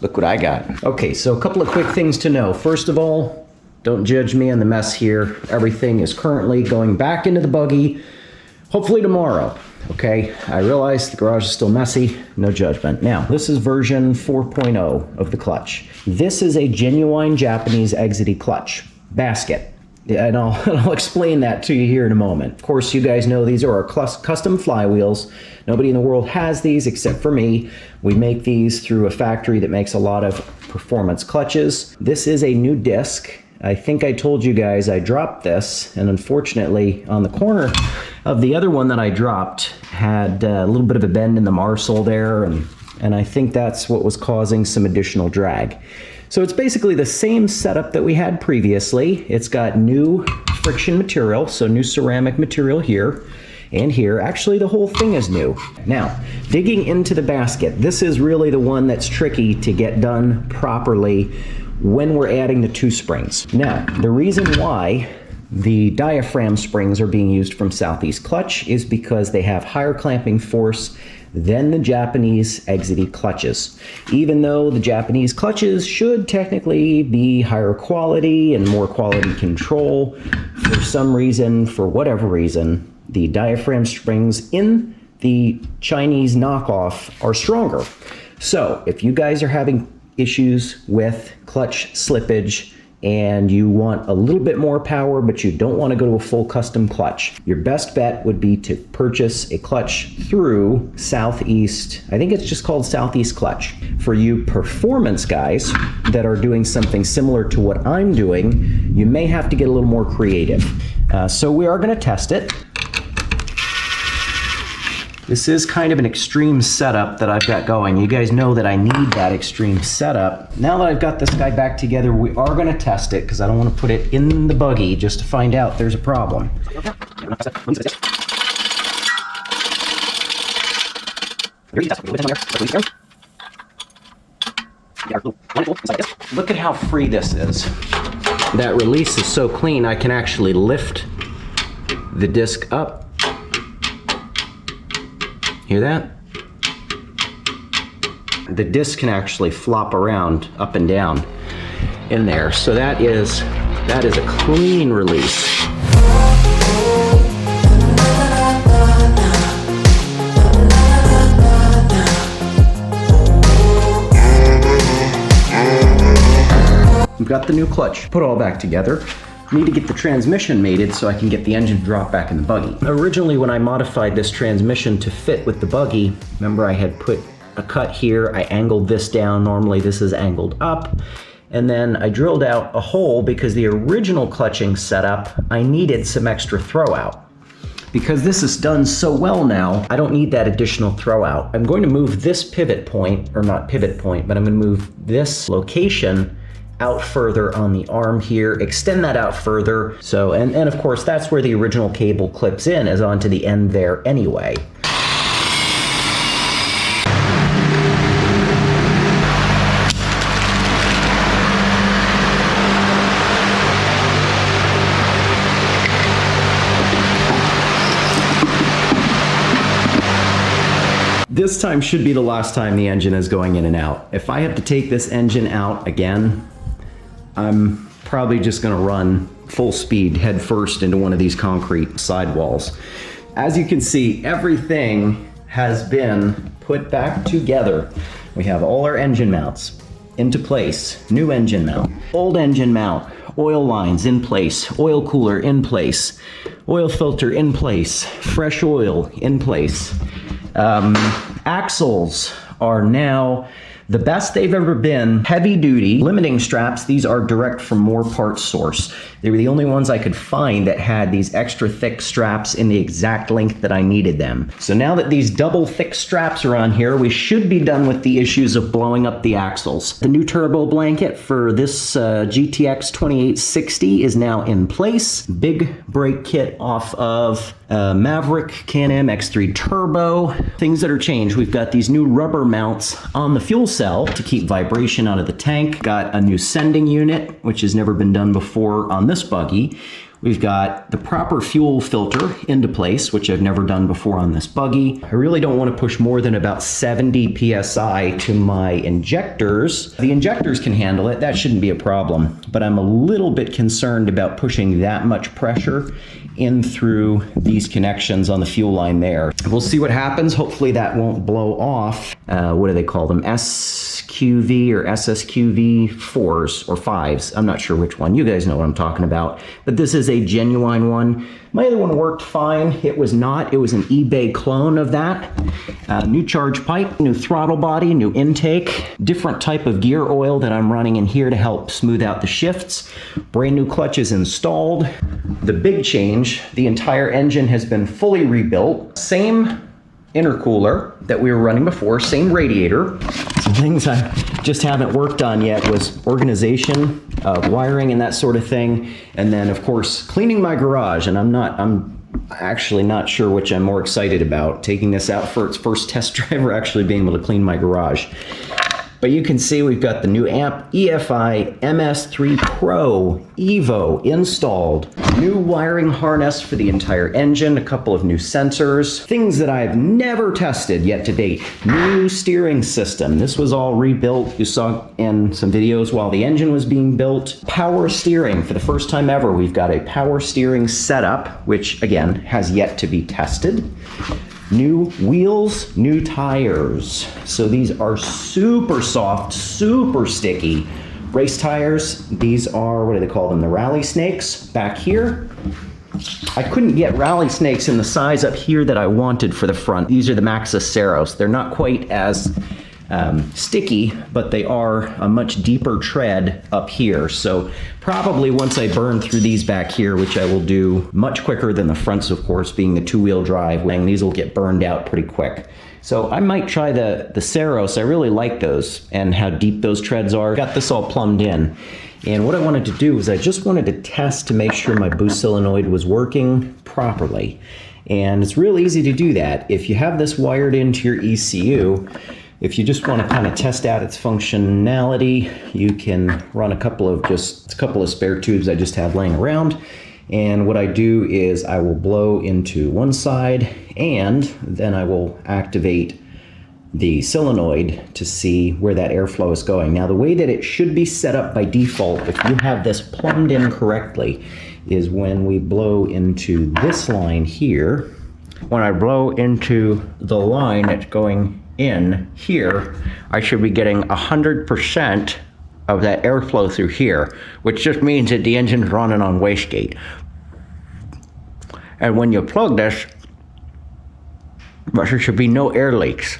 Look what I got. Okay, so a couple of quick things to know. First of all, don't judge me on the mess here. Everything is currently going back into the buggy, hopefully tomorrow. Okay, I realize the garage is still messy, no judgment. Now, this is version 4.0 of the clutch. This is a genuine Japanese exidy clutch basket. And I'll explain that to you here in a moment. Of course, you guys know these are our custom flywheels. Nobody in the world has these except for me. We make these through a factory that makes a lot of performance clutches. This is a new disc. I think I told you guys I dropped this, and unfortunately on the corner of the other one that I dropped had a little bit of a bend in the marsal there, and I think that's what was causing some additional drag. So it's basically the same setup that we had previously. It's got new friction material, so new ceramic material here and here. Actually, the whole thing is new. Now, digging into the basket, this is really the one that's tricky to get done properly when we're adding the two springs. Now, the reason why the diaphragm springs are being used from Southeast Clutch is because they have higher clamping force than the Japanese exidy clutches. Even though the Japanese clutches should technically be higher quality and more quality control, for some reason, for whatever reason, the diaphragm springs in the Chinese knockoff are stronger. So if you guys are having issues with clutch slippage and you want a little bit more power but you don't want to go to a full custom clutch, your best bet would be to purchase a clutch through Southeast. I think it's just called Southeast Clutch. For you performance guys that are doing something similar to what I'm doing, you may have to get a little more creative. So we are going to test it. This is kind of an extreme setup that I've got going. You guys know that I need that extreme setup. Now that I've got this guy back together, we are going to test it because I don't want to put it in the buggy just to find out there's a problem. Look at how free this is. That release is so clean, I can actually lift the disc up. Hear that? The disc can actually flop around up and down in there. So that is a clean release. We've got the new clutch put all back together. Need to get the transmission mated so I can get the engine drop back in the buggy. Originally, when I modified this transmission to fit with the buggy, remember I had put a cut here, I angled this down, normally this is angled up, and then I drilled out a hole because the original clutching setup, I needed some extra throw out. Because this is done so well now, I don't need that additional throw out. I'm going to move this pivot point, or not pivot point, but I'm going to move this location out further on the arm here, extend that out further. So, and of course, that's where the original cable clips in, is onto the end there anyway. This time should be the last time the engine is going in and out. If I have to take this engine out again, I'm probably just gonna run full speed head first into one of these concrete sidewalls. As you can see, everything has been put back together. We have all our engine mounts into place, new engine mount, old engine mount, oil lines in place, oil cooler in place, oil filter in place, fresh oil in place. Axles are now the best they've ever been. Heavy duty limiting straps, these are direct from More Parts Source. They were the only ones I could find that had these extra thick straps in the exact length that I needed them. So now that these double thick straps are on here, we should be done with the issues of blowing up the axles. The new turbo blanket for this GTX 2860 is now in place. Big brake kit off of Maverick Can-Am X3 Turbo. Things that are changed, we've got these new rubber mounts on the fuel cell to keep vibration out of the tank. Got a new sending unit, which has never been done before on this buggy. We've got the proper fuel filter into place, which I've never done before on this buggy. I really don't want to push more than about 70 PSI to my injectors. The injectors can handle it, that shouldn't be a problem, but I'm a little bit concerned about pushing that much pressure in through these connections on the fuel line there. We'll see what happens. Hopefully that won't blow off. What do they call them? SQV or SSQV 4s or 5s. I'm not sure which one. You guys know what I'm talking about. But this is a genuine one. My other one worked fine. It was not. It was an eBay clone of that. New charge pipe, new throttle body, new intake, different type of gear oil that I'm running in here to help smooth out the shifts. Brand new clutches installed. The big change, the entire engine has been fully rebuilt. Same intercooler that we were running before, same radiator. Some things I just haven't worked on yet was organization, wiring and that sort of thing. And then of course, cleaning my garage. And I'm actually not sure which I'm more excited about, taking this out for its first test drive or actually being able to clean my garage. But you can see we've got the new amp EFI MS3Pro-Evo installed. New wiring harness for the entire engine, a couple of new sensors, things that I've never tested yet to date. New steering system. This was all rebuilt. You saw in some videos while the engine was being built. Power steering. For the first time ever, we've got a power steering setup, which again has yet to be tested. New wheels, new tires. So these are super soft, super sticky. Race tires, these are, what do they call them? The rally snakes back here. I couldn't get rally snakes in the size up here that I wanted for the front. These are the Maxxis Ceros. They're not quite as sticky, but they are a much deeper tread up here. So probably once I burn through these back here, which I will do much quicker than the fronts, of course, being the two-wheel drive, these will get burned out pretty quick. So I might try the Ceros. I really like those and how deep those treads are. Got this all plumbed in. And what I wanted to do is I just wanted to test to make sure my boost solenoid was working properly. And it's real easy to do that. If you have this wired into your ECU, if you just want to kind of test out its functionality, you can run a couple of spare tubes I just have laying around. And what I do is I will blow into one side and then I will activate the solenoid to see where that airflow is going. Now the way that it should be set up by default, if you have this plumbed in correctly, is when we blow into this line here, when I blow into the line that's going in here, I should be getting 100% of that airflow through here, which just means that the engine's running on wastegate. And when you plug this, there should be no air leaks.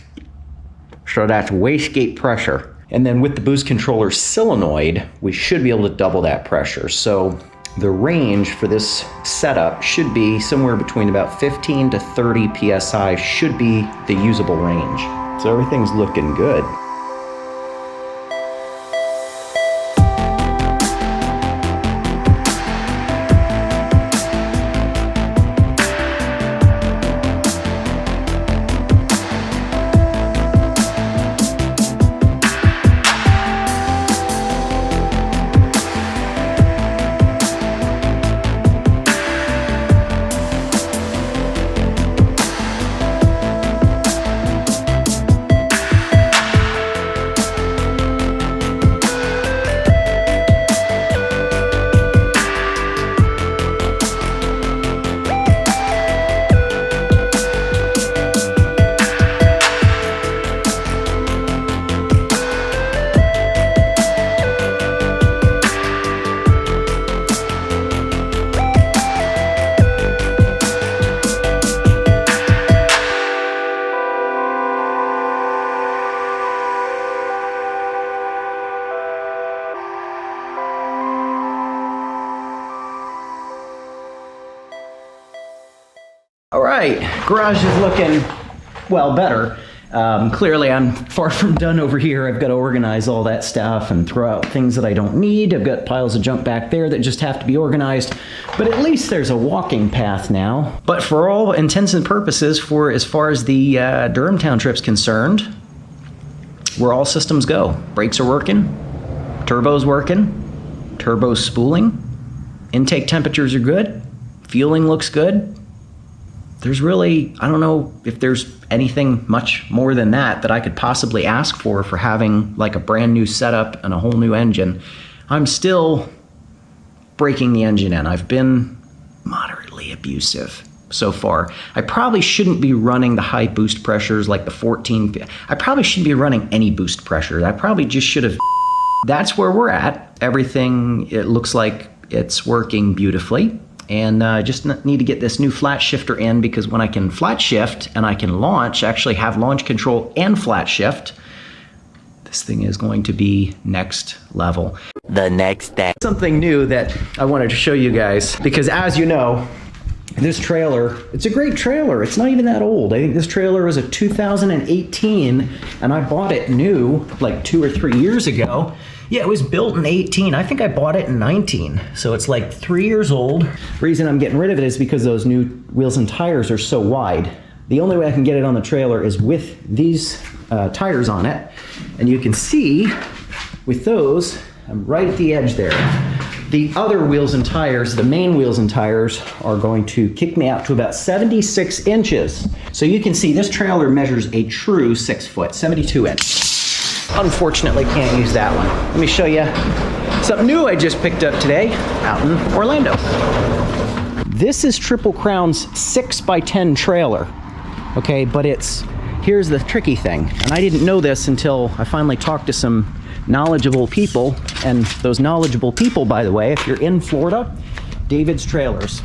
So that's wastegate pressure. And then with the boost controller solenoid, we should be able to double that pressure. So the range for this setup should be somewhere between about 15 to 30 PSI should be the usable range. So everything's looking good. All right, garage is looking, well, better. Clearly I'm far from done over here. I've got to organize all that stuff and throw out things that I don't need. I've got piles of junk back there that just have to be organized, but at least there's a walking path now. But for all intents and purposes, for as far as the Durham Town trip's concerned, we're all systems go. Brakes are working, turbo's working, turbo's spooling, Intake temperatures are good. Fueling looks good. There's really, I don't know if there's anything much more than that I could possibly ask for having like a brand new setup and a whole new engine. I'm still breaking the engine in. I've been moderately abusive so far. I probably shouldn't be running the high boost pressures like the 14. I probably shouldn't be running any boost pressure. I probably just should have. That's where we're at. Everything, it looks like it's working beautifully. And I just need to get this new flat shifter in, because when I can flat shift and I can launch, actually have launch control and flat shift, this thing is going to be next level. The next day. Something new that I wanted to show you guys, because as you know, this trailer, it's a great trailer. It's not even that old. I think this trailer was a 2018, and I bought it new like 2 or 3 years ago. Yeah, it was built in 18. I think I bought it in 19. So it's like 3 years old. The reason I'm getting rid of it is because those new wheels and tires are so wide. The only way I can get it on the trailer is with these tires on it. And you can see with those, I'm right at the edge there. The other wheels and tires, the main wheels and tires, are going to kick me out to about 76 inches. So you can see this trailer measures a true 6 foot, 72 inch. Unfortunately, can't use that one. Let me show you something new I just picked up today out in Orlando. This is Triple Crown's 6x10 trailer. Okay, but here's the tricky thing. And I didn't know this until I finally talked to some knowledgeable people. And those knowledgeable people, by the way, if you're in Florida, David's Trailers.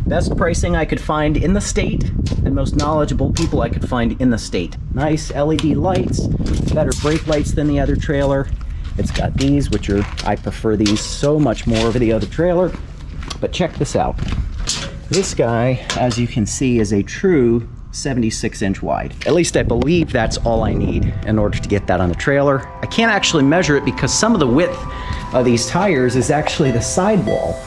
Best pricing I could find in the state, and most knowledgeable people I could find in the state. Nice LED lights, better brake lights than the other trailer. It's got these, which are, I prefer these so much more over the other trailer. But check this out. This guy, as you can see, is a true 76 inch wide. At least I believe that's all I need in order to get that on the trailer. I can't actually measure it because some of the width of these tires is actually the sidewall.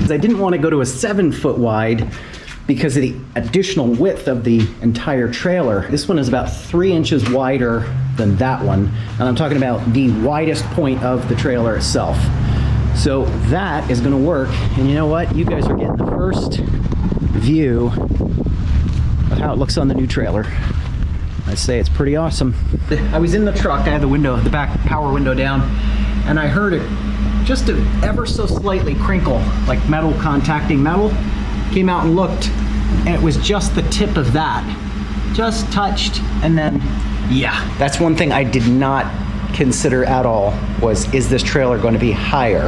I didn't want to go to a 7 foot wide because of the additional width of the entire trailer. This one is about 3 inches wider than that one, and I'm talking about the widest point of the trailer itself. So that is going to work, and you know what? You guys are getting the first view of how it looks on the new trailer. I'd say it's pretty awesome. I was in the truck, I had the back power window down, and I heard it just ever so slightly crinkle, like metal contacting metal. Came out and looked, and it was just the tip of that. Just touched, and then, yeah. That's one thing I did not consider at all, was, is this trailer going to be higher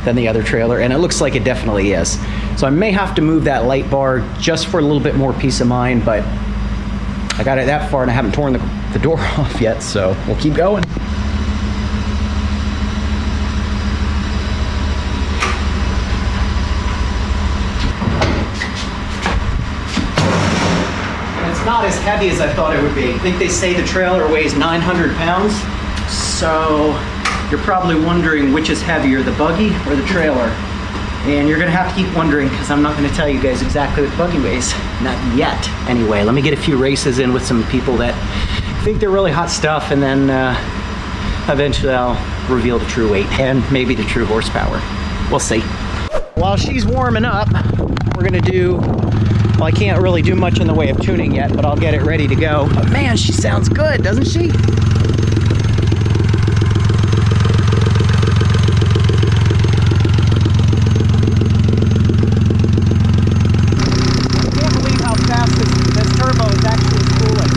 than the other trailer? And it looks like it definitely is. So I may have to move that light bar just for a little bit more peace of mind, but I got it that far and I haven't torn the door off yet, so we'll keep going. Not as heavy as I thought it would be. I think they say the trailer weighs 900 pounds. So you're probably wondering which is heavier, the buggy or the trailer. And you're gonna have to keep wondering, because I'm not gonna tell you guys exactly what the buggy weighs. Not yet. Anyway, let me get a few races in with some people that think they're really hot stuff, and then eventually I'll reveal the true weight and maybe the true horsepower. We'll see. While she's warming up, we're gonna do, well, I can't really do much in the way of tuning yet, but I'll get it ready to go. But man, she sounds good, doesn't she? I can't believe how fast this turbo is actually cooling.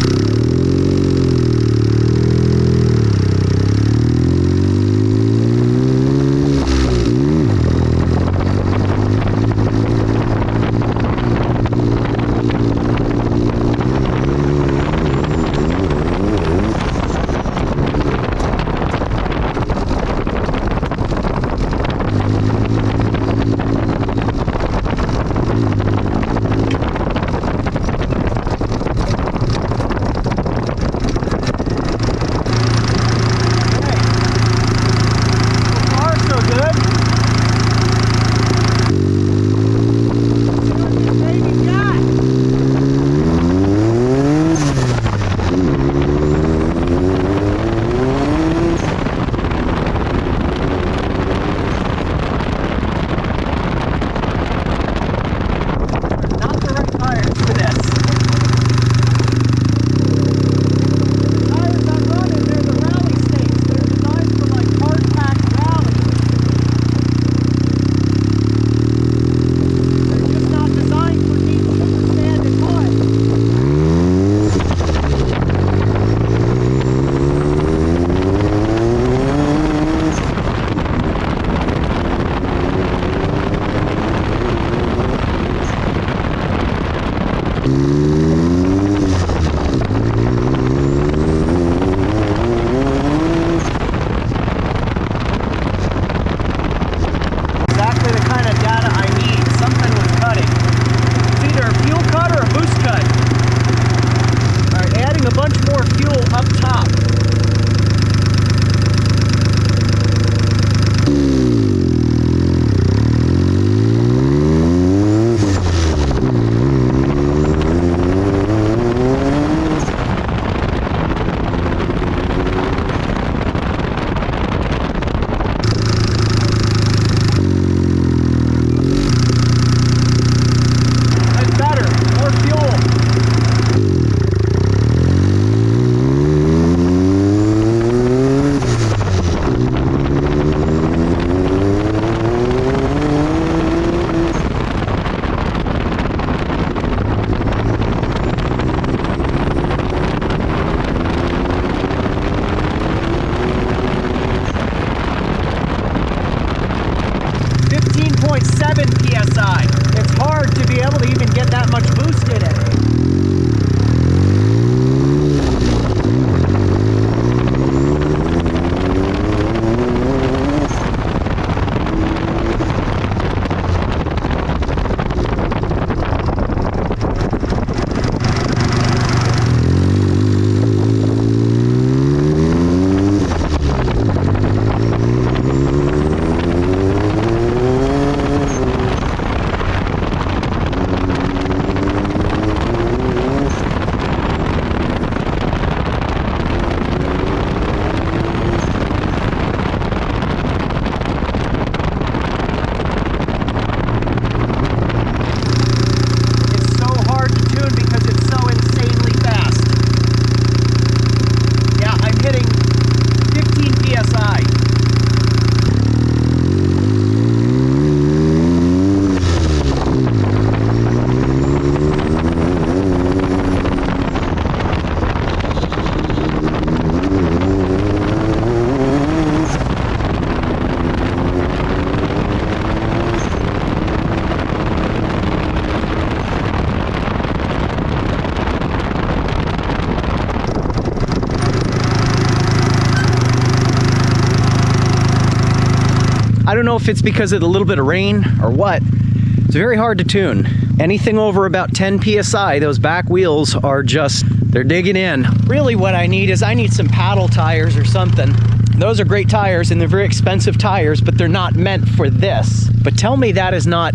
I don't know if it's because of the little bit of rain or what. It's very hard to tune. Anything over about 10 PSI, those back wheels are just, they're digging in. Really what I need is I need some paddle tires or something. Those are great tires and they're very expensive tires, but they're not meant for this. But tell me that is not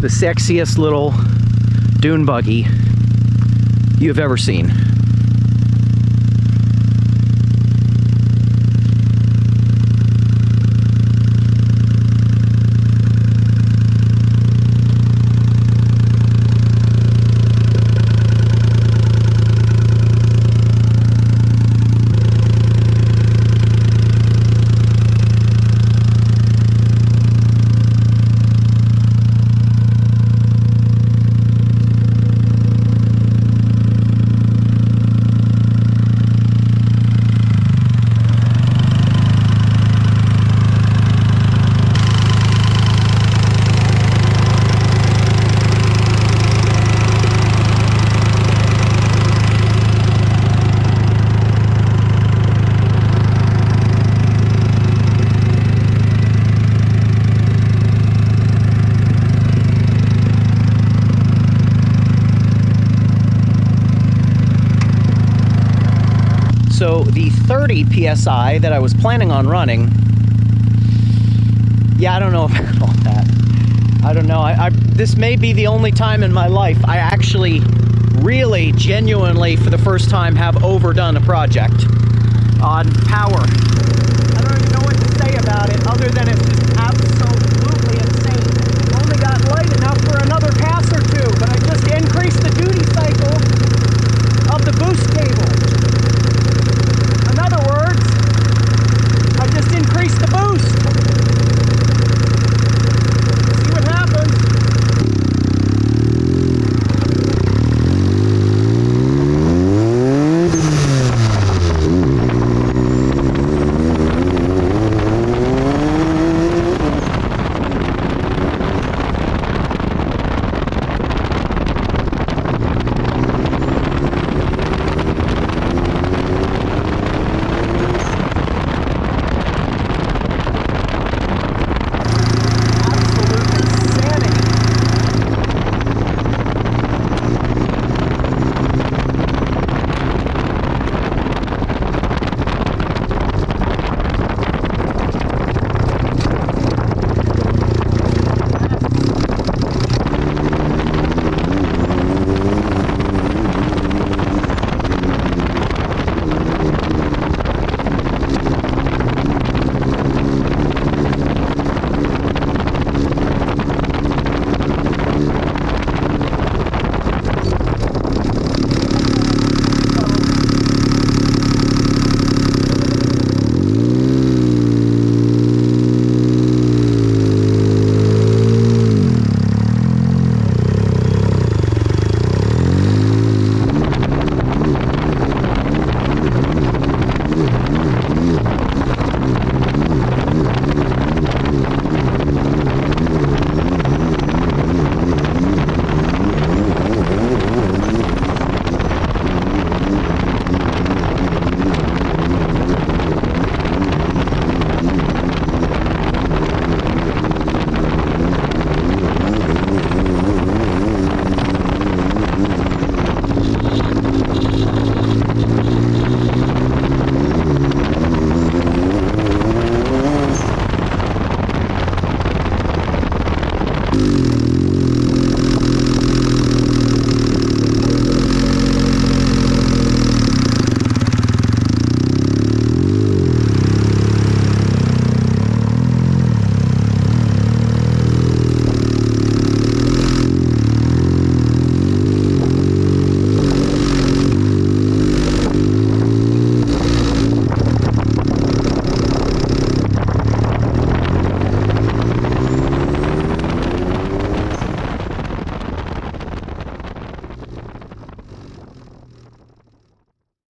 the sexiest little dune buggy you've ever seen. So the 30 PSI that I was planning on running, yeah, I don't know about all that. I don't know. This may be the only time in my life I actually really genuinely for the first time have overdone a project on power. I don't even know what to say about it other than it's just absolutely insane. Only got light enough for another